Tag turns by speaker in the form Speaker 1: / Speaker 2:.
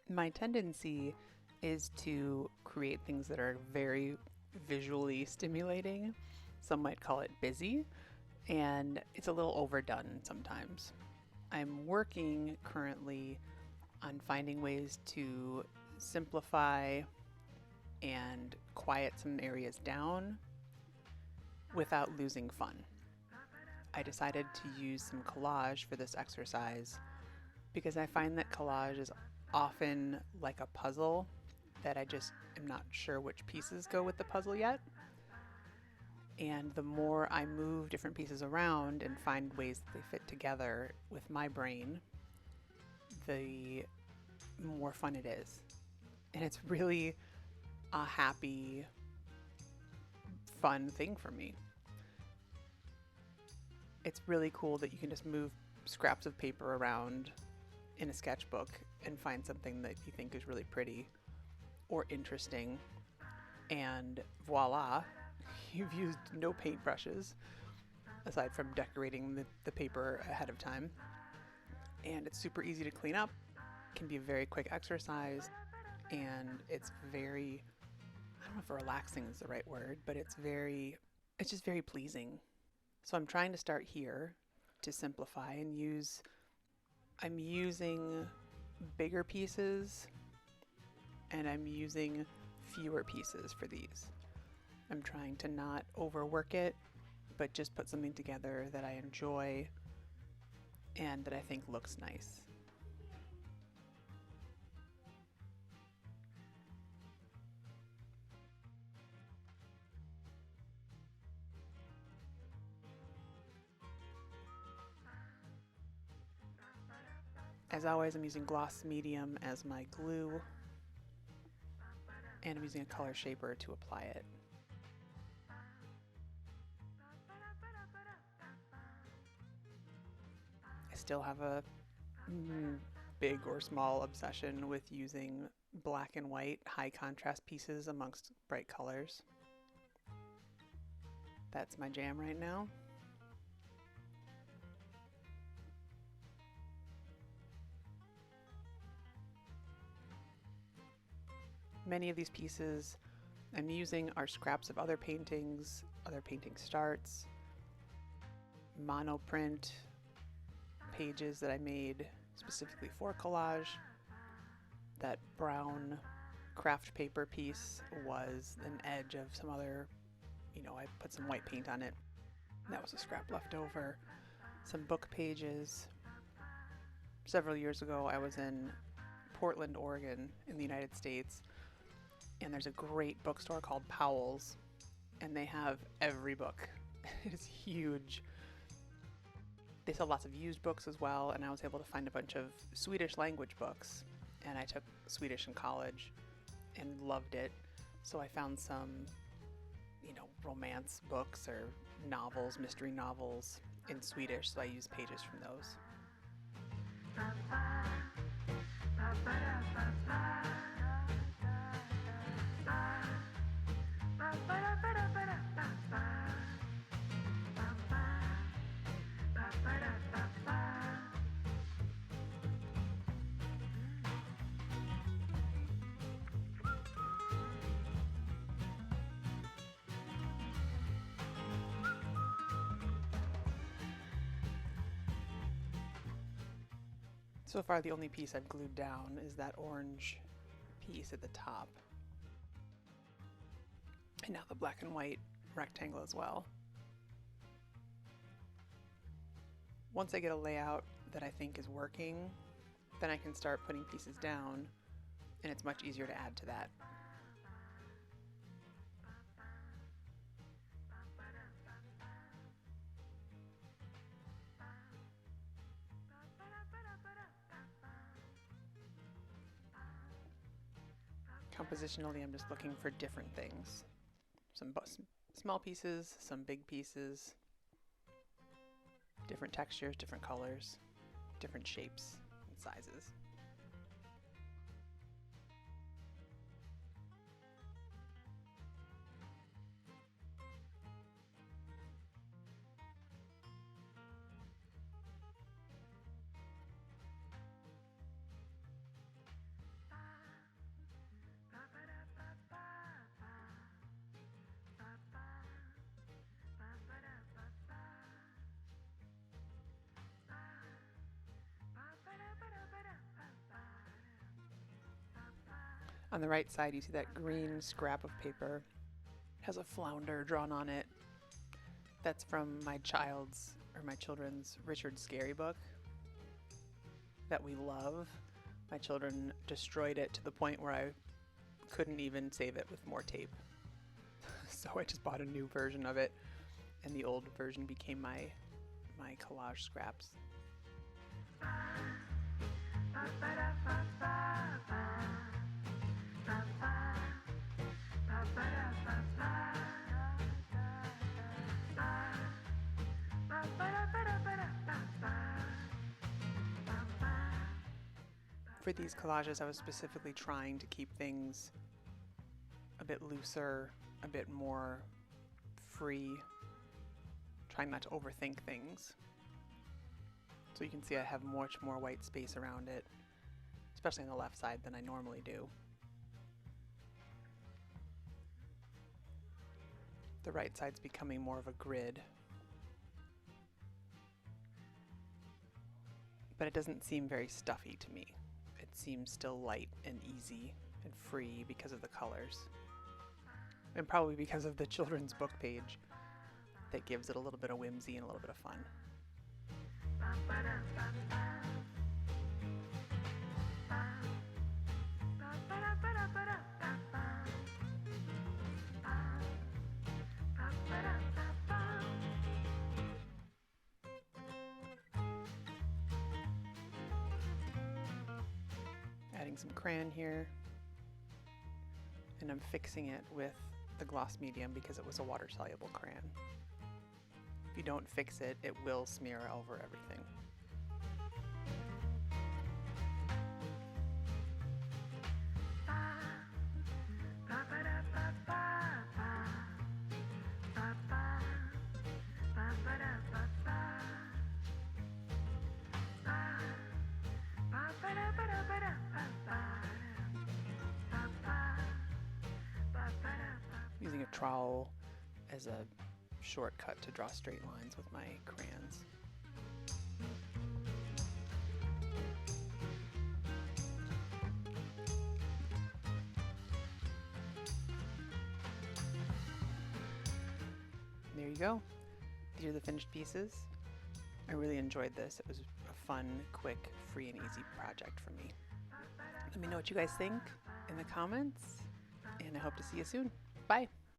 Speaker 1: My tendency is to create things that are very visually stimulating. Some might call it busy, and it's a little overdone sometimes. I'm working currently on finding ways to simplify and quiet some areas down without losing fun. I decided to use some collage for this exercise because I find that collage is often like a puzzle that I just am not sure which pieces go with the puzzle yet. And the more I move different pieces around and find ways that they fit together with my brain, the more fun it is. And it's really a happy, fun thing for me. It's really cool that you can just move scraps of paper around in a sketchbook and find something that you think is really pretty or interesting, and voila, you've used no paintbrushes aside from decorating the paper ahead of time, and it's super easy to clean up. It can be a very quick exercise, and it's very, I don't know if relaxing is the right word, but it's just very pleasing. So I'm trying to start here to simplify and I'm using bigger pieces and I'm using fewer pieces for these. I'm trying to not overwork it, but just put something together that I enjoy and that I think looks nice. As always, I'm using gloss medium as my glue, and I'm using a color shaper to apply it. I still have a big or small obsession with using black and white high contrast pieces amongst bright colors. That's my jam right now. Many of these pieces I'm using are scraps of other paintings, other painting starts, monoprint pages that I made specifically for collage. That brown craft paper piece was an edge of some other, I put some white paint on it. That was a scrap left over. Some book pages. Several years ago, I was in Portland, Oregon, in the United States, and there's a great bookstore called Powell's, and they have every book. It is huge. They sell lots of used books as well, and I was able to find a bunch of Swedish language books, and I took Swedish in college and loved it. So I found some, romance books or novels, mystery novels in Swedish, so I used pages from those. So far, the only piece I've glued down is that orange piece at the top. And now the black and white rectangle as well. Once I get a layout that I think is working, then I can start putting pieces down, and it's much easier to add to that. Compositionally, I'm just looking for different things. Some small pieces, some big pieces, different textures, different colors, different shapes and sizes. On the right side, you see that green scrap of paper. It has a flounder drawn on it. That's from my children's Richard Scarry book that we love. My children destroyed it to the point where I couldn't even save it with more tape. So I just bought a new version of it, and the old version became my collage scraps. For these collages, I was specifically trying to keep things a bit looser, a bit more free, trying not to overthink things. So you can see I have much more white space around it, especially on the left side, than I normally do. The right side's becoming more of a grid. But it doesn't seem very stuffy to me. It seems still light and easy and free because of the colors. And probably because of the children's book page that gives it a little bit of whimsy and a little bit of fun. Adding some crayon here, and I'm fixing it with the gloss medium because it was a water-soluble crayon. If you don't fix it, it will smear over everything. Using a trowel as a shortcut to draw straight lines with my crayons. There you go. These are the finished pieces. I really enjoyed this. It was a fun, quick, free and easy project for me. Let me know what you guys think in the comments, and I hope to see you soon. Bye.